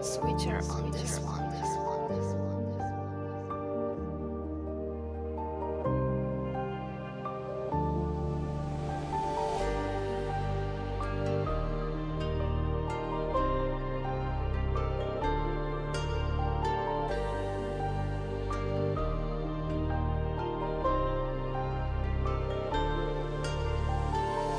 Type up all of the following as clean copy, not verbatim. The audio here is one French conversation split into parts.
Switcher on this one.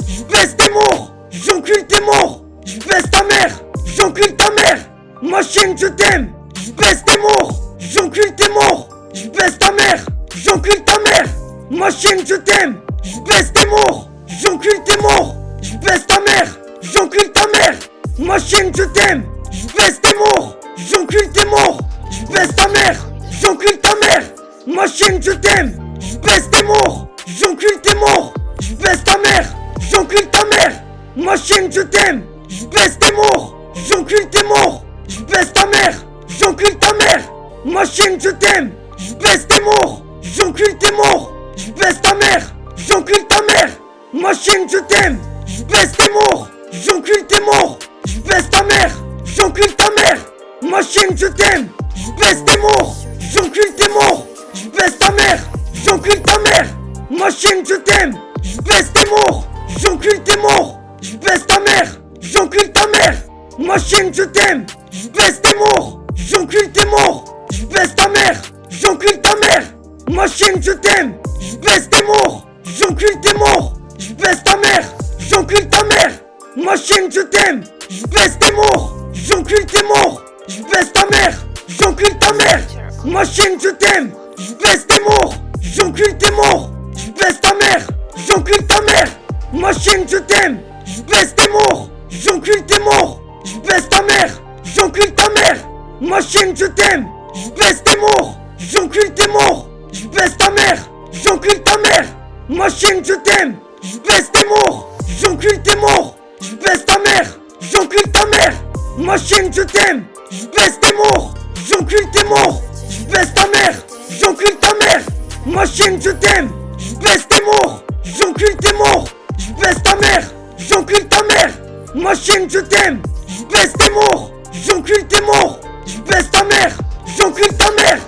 Je baisse tes morts, j'encule tes morts, je baisse ta mère, j'encule ta mère, ma chaîne je t'aime, je baisse tes morts, j'encule tes morts, je baisse ta mère, j'encule ta mère, ma chaîne je t'aime, je baisse tes morts, j'encule tes morts, je baisse ta mère, j'encule ta mère, ma chaîne je t'aime, je baisse tes morts, j'encule tes morts, je baisse ta mère, j'encule ta mère, ma chaîne je t'aime, je baisse tes morts, j'encule tes morts, je baisse ta mère, j'encule ta mère, ma chaîne je t'aime, je baisse tes morts, j'encule tes morts, je baisse ta mère, j'encule ta mère, ma chaîne je t'aime, je baisse tes morts, j'encule tes morts, je baisse ta mère, j'encule ta mère, ma chaîne je t'aime, je baisse tes morts, j'encule tes morts, je baisse ta mère, j'encule ta mère, ma chaîne je t'aime, je baisse tes morts, j'encule tes morts, je baisse ta mère, j'encule ta mère, ma chaîne je t'aime, je baisse tes morts, j'encule tes morts, je baisse ta mère, j'encule ta mère, ma chaîne je t'aime, je baisse tes morts, j'encule tes morts, je baisse ta mère, j'encule ta mère, ma chaîne je t'aime, je baisse tes morts, j'encule tes morts, je baisse ta mère, j'encule ta mère, ma chaîne je t'aime, je baisse tes morts, j'encule tes morts, je baisse ta mère, j'encule ta mère, ma chaîne je t'aime, je baisse tes morts, j'encule tes morts, je baisse ta mère, j'encule ta mère, ma chaîne je t'aime, je baisse tes morts, j'encule tes morts, je baisse ta mère, j'encule ta mère, ma chaîne je t'aime, je baisse tes morts, j'encule tes morts, je baisse ta mère, j'encule ta mère, ma chaîne je t'aime, je baisse tes morts, j'encule tes morts, je baisse ta mère, j'encule ta mère, ma chaîne je t'aime, je baisse tes morts, j'encule tes morts, je baisse ta mère, j'encule ta mère, ma chaîne je t'aime, je baisse tes morts, j'encule tes morts, je baisse ta mère, j'encule ta mère, ma chaîne je t'aime, je baisse tes morts, j'encule tes morts, je baisse ta mère, j'encule ta mère,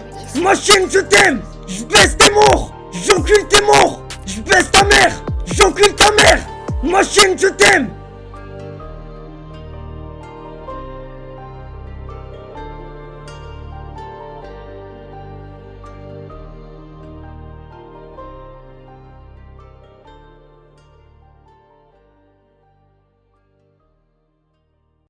ma chaîne je t'aime, je baisse tes morts, j'encule tes morts, je baisse ta mère, j'encule ta mère, ma chaîne je t'aime.